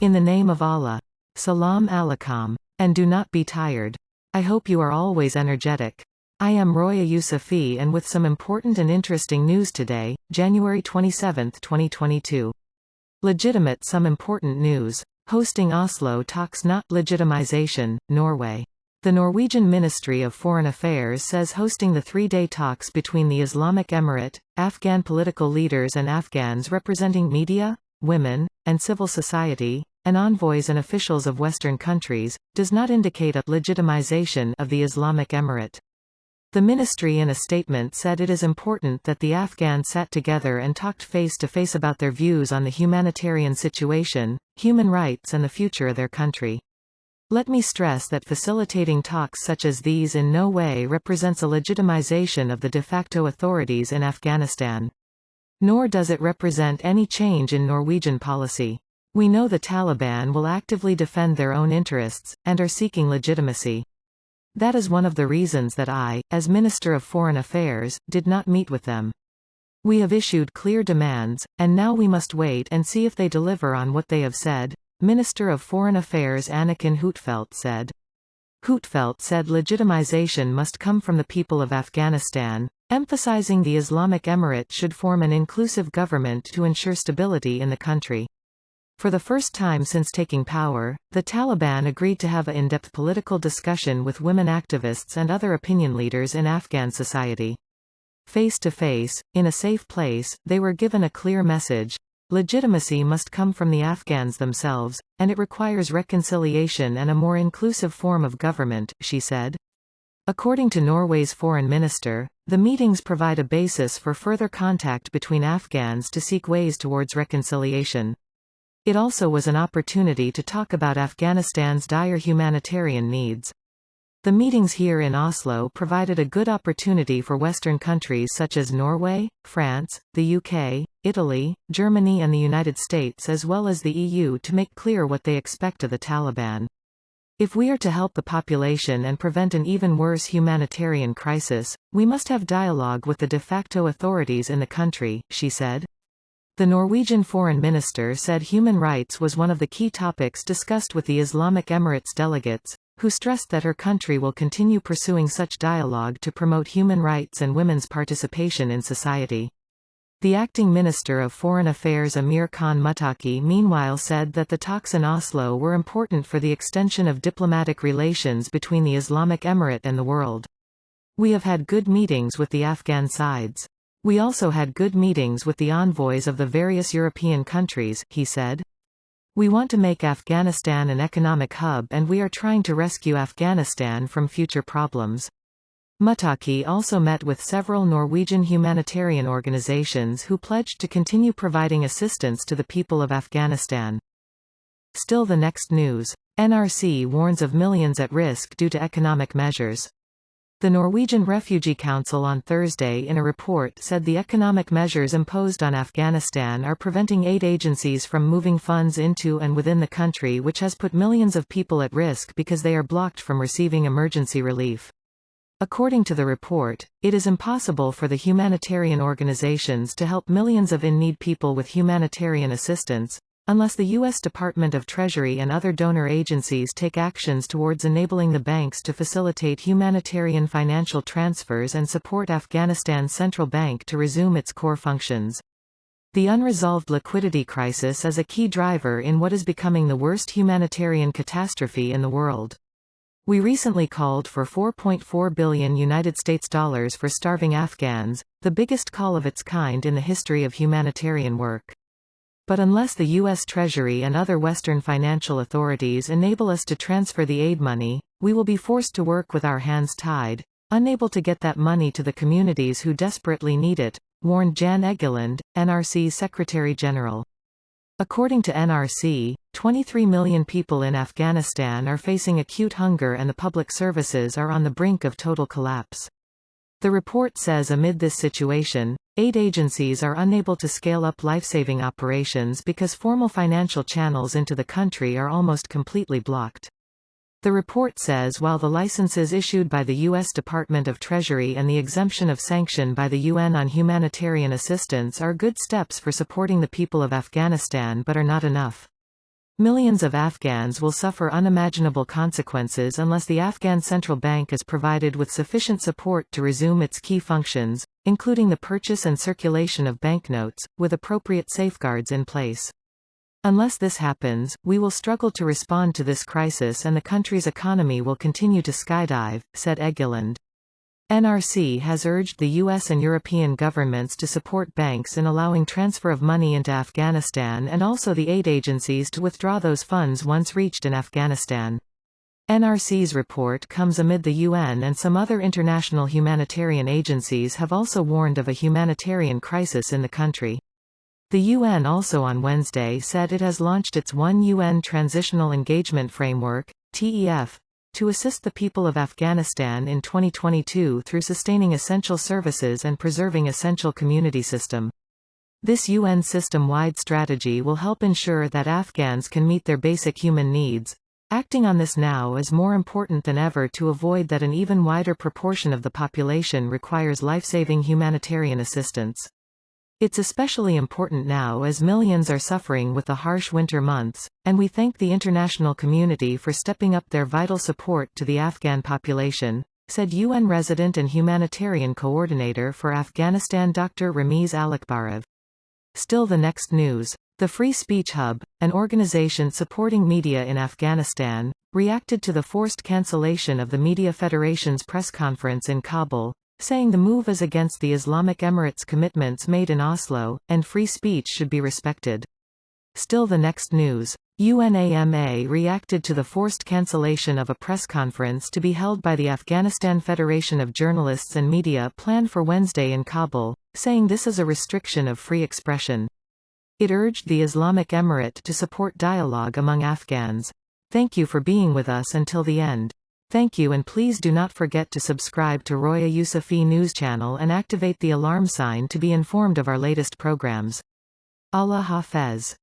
In the name of Allah. Salam alaikum. And do not be tired. I hope you are always energetic. I am Roya Yousufi and with some important and interesting news today, January 27, 2022. Legitimate some important news. Hosting Oslo talks not legitimization, Norway. The Norwegian Ministry of Foreign Affairs says hosting the three-day talks between the Islamic Emirate, Afghan political leaders and Afghans representing media, women, and civil society, and envoys and officials of Western countries, does not indicate a legitimization of the Islamic Emirate. The ministry in a statement said it is important that the Afghans sat together and talked face-to-face about their views on the humanitarian situation, human rights and the future of their country. Let me stress that facilitating talks such as these in no way represents a legitimization of the de facto authorities in Afghanistan. Nor does it represent any change in Norwegian policy. We know the Taliban will actively defend their own interests, and are seeking legitimacy. That is one of the reasons that I, as Minister of Foreign Affairs, did not meet with them. We have issued clear demands, and now we must wait and see if they deliver on what they have said, Minister of Foreign Affairs Anniken Huitfeldt said. Huitfeldt said legitimization must come from the people of Afghanistan, emphasizing the Islamic Emirate should form an inclusive government to ensure stability in the country. For the first time since taking power, the Taliban agreed to have an in-depth political discussion with women activists and other opinion leaders in Afghan society. Face to face, in a safe place, they were given a clear message. Legitimacy must come from the Afghans themselves, and it requires reconciliation and a more inclusive form of government, she said. According to Norway's foreign minister, the meetings provide a basis for further contact between Afghans to seek ways towards reconciliation. It also was an opportunity to talk about Afghanistan's dire humanitarian needs. The meetings here in Oslo provided a good opportunity for Western countries such as Norway, France, the UK, Italy, Germany and the United States as well as the EU to make clear what they expect of the Taliban. If we are to help the population and prevent an even worse humanitarian crisis, we must have dialogue with the de facto authorities in the country, she said. The Norwegian foreign minister said human rights was one of the key topics discussed with the Islamic Emirates delegates, who stressed that her country will continue pursuing such dialogue to promote human rights and women's participation in society. The acting Minister of Foreign Affairs Amir Khan Muttaqi meanwhile said that the talks in Oslo were important for the extension of diplomatic relations between the Islamic Emirate and the world. We have had good meetings with the Afghan sides. We also had good meetings with the envoys of the various European countries, he said. We want to make Afghanistan an economic hub and we are trying to rescue Afghanistan from future problems. Muttaqi also met with several Norwegian humanitarian organizations who pledged to continue providing assistance to the people of Afghanistan. Still the next news. NRC warns of millions at risk due to economic measures. The Norwegian Refugee Council on Thursday in a report said the economic measures imposed on Afghanistan are preventing aid agencies from moving funds into and within the country, which has put millions of people at risk because they are blocked from receiving emergency relief. According to the report, it is impossible for the humanitarian organizations to help millions of in-need people with humanitarian assistance, unless the U.S. Department of Treasury and other donor agencies take actions towards enabling the banks to facilitate humanitarian financial transfers and support Afghanistan's central bank to resume its core functions. The unresolved liquidity crisis is a key driver in what is becoming the worst humanitarian catastrophe in the world. We recently called for $4.4 billion United States dollars for starving Afghans, the biggest call of its kind in the history of humanitarian work. But unless the U.S. Treasury and other Western financial authorities enable us to transfer the aid money, we will be forced to work with our hands tied, unable to get that money to the communities who desperately need it, warned Jan Egeland, NRC's Secretary General. According to NRC, 23 million people in Afghanistan are facing acute hunger and the public services are on the brink of total collapse. The report says amid this situation, aid agencies are unable to scale up life-saving operations because formal financial channels into the country are almost completely blocked. The report says while the licenses issued by the U.S. Department of Treasury and the exemption of sanction by the UN on humanitarian assistance are good steps for supporting the people of Afghanistan but are not enough. Millions of Afghans will suffer unimaginable consequences unless the Afghan central bank is provided with sufficient support to resume its key functions, including the purchase and circulation of banknotes, with appropriate safeguards in place. Unless this happens, we will struggle to respond to this crisis and the country's economy will continue to skydive, said Egeland. NRC has urged the US and European governments to support banks in allowing transfer of money into Afghanistan and also the aid agencies to withdraw those funds once reached in Afghanistan. NRC's report comes amid the UN and some other international humanitarian agencies have also warned of a humanitarian crisis in the country. The UN also on Wednesday said it has launched its One UN Transitional Engagement Framework, TEF, to assist the people of Afghanistan in 2022 through sustaining essential services and preserving essential community system. This UN system-wide strategy will help ensure that Afghans can meet their basic human needs. Acting on this now is more important than ever to avoid that an even wider proportion of the population requires life-saving humanitarian assistance. It's especially important now as millions are suffering with the harsh winter months, and we thank the international community for stepping up their vital support to the Afghan population, said UN Resident and Humanitarian Coordinator for Afghanistan Dr. Ramiz Alakbarov. Still the next news. The Free Speech Hub, an organization supporting media in Afghanistan, reacted to the forced cancellation of the Media Federation's press conference in Kabul, saying the move is against the Islamic Emirates' commitments made in Oslo, and free speech should be respected. Still the next news. UNAMA reacted to the forced cancellation of a press conference to be held by the Afghanistan Federation of Journalists and Media planned for Wednesday in Kabul, saying this is a restriction of free expression. It urged the Islamic Emirate to support dialogue among Afghans. Thank you for being with us until the end. Thank you and please do not forget to subscribe to Roya Yousufi news channel and activate the alarm sign to be informed of our latest programs. Allah Hafez.